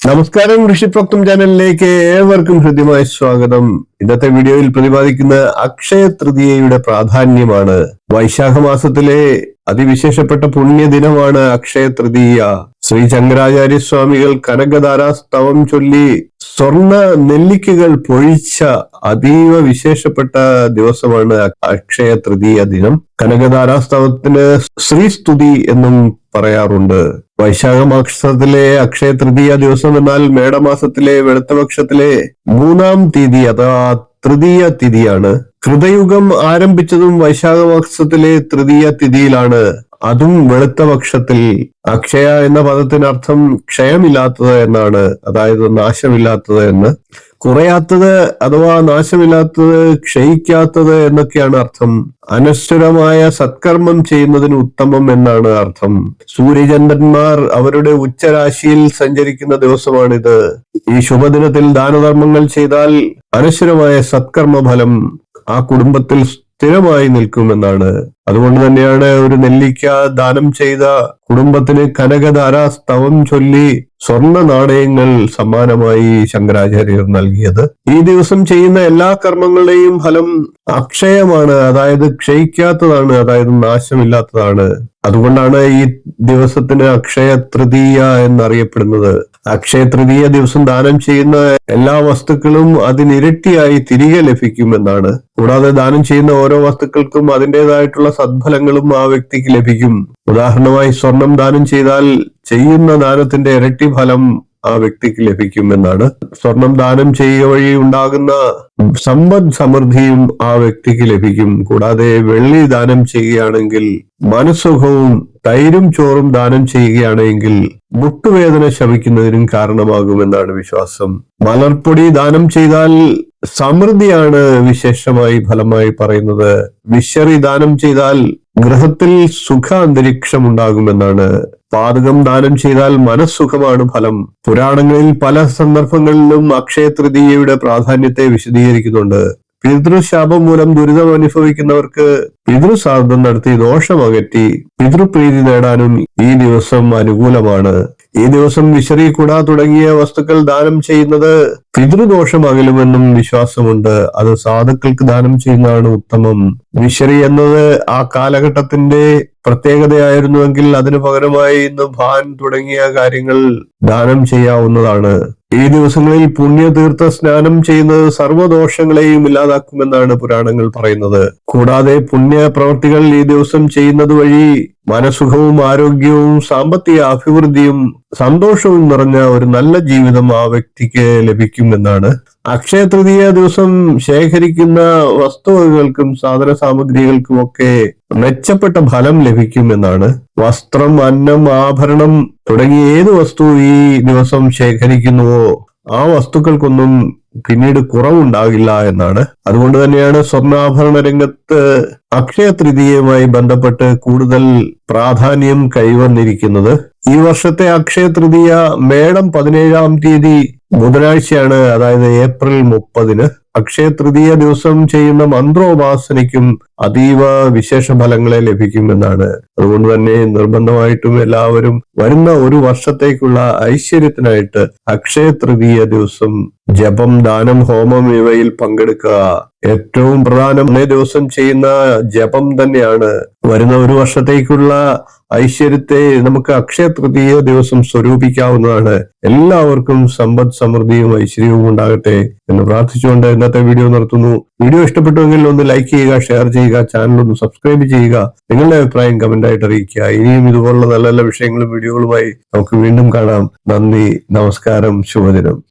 നമസ്കാരം, ഋഷിപ്രോക്തം ചാനലിലേക്ക് ഏവർക്കും ഹൃദ്യമായ സ്വാഗതം. ഇന്നത്തെ വീഡിയോയിൽ പ്രതിപാദിക്കുന്ന അക്ഷയ തൃതീയയുടെ പ്രാധാന്യമാണ്. വൈശാഖ മാസത്തിലെ അതിവിശേഷപ്പെട്ട പുണ്യദിനമാണ് അക്ഷയ തൃതീയ. ശ്രീ ശങ്കരാചാര്യ സ്വാമികൾ കനകധാരാസ്തവം ചൊല്ലി സ്വർണ നെല്ലിക്കകൾ പൊഴിച്ച അതീവ വിശേഷപ്പെട്ട ദിവസമാണ് അക്ഷയ തൃതീയ ദിനം. കനകധാരാസ്തവത്തിന് ശ്രീസ്തുതി എന്നും പറയാറുണ്ട്. വൈശാഖ മാസത്തിലെ അക്ഷയ തൃതീയ ദിവസം എന്നാൽ മേടമാസത്തിലെ വെളുത്തപക്ഷത്തിലെ 3-ാം തീയതി അഥവാ തൃതീയ തിഥിയാണ്. കൃതയുഗം ആരംഭിച്ചതും വൈശാഖ മാസത്തിലെ തൃതീയ തിഥിയിലാണ്, അതും വെളുത്തപക്ഷത്തിൽ. അക്ഷയ എന്ന പദത്തിനർത്ഥം ക്ഷയമില്ലാത്തത് എന്നാണ്, അതായത് നാശമില്ലാത്തത് എന്ന്. കുറയാത്തത് അഥവാ നാശമില്ലാത്തത്, ക്ഷയിക്കാത്തത് എന്നൊക്കെയാണ് അർത്ഥം. അനശ്വരമായ സത്കർമ്മം ചെയ്യുന്നതിന് ഉത്തമം എന്നാണ് അർത്ഥം. സൂര്യചന്ദ്രന്മാർ അവരുടെ ഉച്ചരാശിയിൽ സഞ്ചരിക്കുന്ന ദിവസമാണിത്. ഈ ശുഭദിനത്തിൽ ദാനധർമ്മങ്ങൾ ചെയ്താൽ അനശ്വരമായ സത്കർമ്മ ഫലം ആ കുടുംബത്തിൽ സ്ഥിരമായി നിൽക്കുമെന്നാണ്. അതുകൊണ്ട് തന്നെയാണ് ഒരു നെല്ലിക്ക ദാനം ചെയ്ത കുടുംബത്തിന് കനകധാരാസ്തവം ചൊല്ലി സ്വർണ്ണ നാണയങ്ങൾ സമ്മാനമായി ശങ്കരാചാര്യർ നൽകിയത്. ഈ ദിവസം ചെയ്യുന്ന എല്ലാ കർമ്മങ്ങളുടെയും ഫലം അക്ഷയമാണ്, അതായത് ക്ഷയിക്കാത്തതാണ്, അതായത് നാശമില്ലാത്തതാണ്. അതുകൊണ്ടാണ് ഈ ദിവസത്തിന് അക്ഷയ തൃതീയ എന്നറിയപ്പെടുന്നത്. അക്ഷയ തൃതീയ ദിവസം ദാനം ചെയ്യുന്ന എല്ലാ വസ്തുക്കളും അതിനിരട്ടിയായി തിരികെ ലഭിക്കുമെന്നാണ്. കൂടാതെ ദാനം ചെയ്യുന്ന ഓരോ വസ്തുക്കൾക്കും അതിൻ്റെതായിട്ടുള്ള സദ്ഫലങ്ങളും ആ വ്യക്തിക്ക് ലഭിക്കും. ഉദാഹരണമായി സ്വർണം ദാനം ചെയ്താൽ ചെയ്യുന്ന ദാനത്തിന്റെ ഇരട്ടി ഫലം ആ വ്യക്തിക്ക് ലഭിക്കുമെന്നാണ്. സ്വർണം ദാനം ചെയ്യുക വഴി ഉണ്ടാകുന്ന സമ്പദ് സമൃദ്ധിയും ആ വ്യക്തിക്ക് ലഭിക്കും. കൂടാതെ വെള്ളി ദാനം ചെയ്യുകയാണെങ്കിൽ മനസ്സുഖവും, തൈരും ചോറും ദാനം ചെയ്യുകയാണെങ്കിൽ മുട്ടുവേദന ശമിക്കുന്നതിനും കാരണമാകുമെന്നാണ് വിശ്വാസം. മലർപ്പൊടി ദാനം ചെയ്താൽ സമൃദ്ധിയാണ് വിശേഷമായി ഫലമായി പറയുന്നത്. വിശറി ദാനം ചെയ്താൽ ഗൃഹത്തിൽ സുഖ അന്തരീക്ഷം ഉണ്ടാകുമെന്നാണ്. പാതകം ദാനം ചെയ്താൽ മനസ്സുഖമാണ് ഫലം. പുരാണങ്ങളിൽ പല സന്ദർഭങ്ങളിലും അക്ഷയ തൃതീയയുടെ പ്രാധാന്യത്തെ വിശദീകരിക്കുന്നുണ്ട്. പിതൃശാപം മൂലം ദുരിതം അനുഭവിക്കുന്നവർക്ക് പിതൃശ്രാദ്ധം നടത്തി ദോഷമകറ്റി പിതൃപ്രീതി നേടാനും ഈ ദിവസം അനുകൂലമാണ്. ഈ ദിവസം വിശറി, കുട തുടങ്ങിയ വസ്തുക്കൾ ദാനം ചെയ്യുന്നത് പിതൃദോഷം അകലുമെന്നും വിശ്വാസമുണ്ട്. അത് സാധുക്കൾക്ക് ദാനം ചെയ്യുന്നതാണ് ഉത്തമം. വിശറി എന്നത് ആ കാലഘട്ടത്തിന്റെ പ്രത്യേകതയായിരുന്നുവെങ്കിൽ അതിനു പകരമായി ഇന്ന് ഭാൻ തുടങ്ങിയ കാര്യങ്ങൾ ദാനം ചെയ്യാവുന്നതാണ്. ഈ ദിവസങ്ങളിൽ പുണ്യതീർത്ഥ സ്നാനം ചെയ്യുന്നത് സർവ്വദോഷങ്ങളെയും ഇല്ലാതാക്കുമെന്നാണ് പുരാണങ്ങൾ പറയുന്നത്. കൂടാതെ പുണ്യ പ്രവർത്തികൾ ഈ ദിവസം ചെയ്യുന്നത് വഴി മനസുഖവും ആരോഗ്യവും സാമ്പത്തിക അഭിവൃദ്ധിയും സന്തോഷവും നിറഞ്ഞ ഒരു നല്ല ജീവിതം ആ വ്യക്തിക്ക് ലഭിക്കുമെന്നാണ്. അക്ഷയ തൃതീയ ദിവസം ശേഖരിക്കുന്ന വസ്തുവകകൾക്കും സാധന സാമഗ്രികൾക്കുമൊക്കെ മെച്ചപ്പെട്ട ഫലം ലഭിക്കുമെന്നാണ്. വസ്ത്രം, അന്നം, ആഭരണം തുടങ്ങിയ ഏത് വസ്തു ഈ ദിവസം ശേഖരിക്കുന്നുവോ ആ വസ്തുക്കൾക്കൊന്നും പിന്നീട് കുറവുണ്ടാകില്ല എന്നാണ്. അതുകൊണ്ട് തന്നെയാണ് സ്വർണ്ണാഭരണ രംഗത്ത് അക്ഷയ തൃതീയയുമായി ബന്ധപ്പെട്ട് കൂടുതൽ പ്രാധാന്യം കൈവന്നിരിക്കുന്നത്. ഈ വർഷത്തെ അക്ഷയ തൃതീയ മേടം 17-ാം തീയതി ബുധനാഴ്ചയാണ്, അതായത് ഏപ്രിൽ 30-ന്. അക്ഷയ തൃതീയ ദിവസം ചെയ്യുന്ന മന്ത്രോപാസനയ്ക്കും അതീവ വിശേഷ ഫലങ്ങളെ ലഭിക്കുമെന്നാണ്. അതുകൊണ്ട് തന്നെ നിർബന്ധമായിട്ടും എല്ലാവരും വരുന്ന ഒരു വർഷത്തേക്കുള്ള ഐശ്വര്യത്തിനായിട്ട് അക്ഷയ തൃതീയ ദിവസം ജപം, ദാനം, ഹോമം ഇവയിൽ പങ്കെടുക്കുക. ഏറ്റവും പ്രധാനം അന്നേ ദിവസം ചെയ്യുന്ന ജപം തന്നെയാണ്. വരുന്ന ഒരു വർഷത്തേക്കുള്ള ഐശ്വര്യത്തെ നമുക്ക് അക്ഷയ തൃതീയ ദിവസം സ്വരൂപിക്കാവുന്നതാണ്. എല്ലാവർക്കും സമ്പദ് സമൃദ്ധിയും ഐശ്വര്യവും ഉണ്ടാകട്ടെ എന്ന് പ്രാർത്ഥിച്ചുകൊണ്ട് ഇന്നത്തെ വീഡിയോ നിർത്തുന്നു. വീഡിയോ ഇഷ്ടപ്പെട്ടുവെങ്കിൽ ഒന്ന് ലൈക്ക് ചെയ്യുക, ഷെയർ ചെയ്യുക, ചാനൽ ഒന്ന് സബ്സ്ക്രൈബ് ചെയ്യുക, നിങ്ങളുടെ അഭിപ്രായം കമന്റായിട്ട് അറിയിക്കുക. ഇനിയും ഇതുപോലുള്ള നല്ല നല്ല വിഷയങ്ങളും വീഡിയോകളുമായി നമുക്ക് വീണ്ടും കാണാം. നന്ദി, നമസ്കാരം, ശുഭദിനം.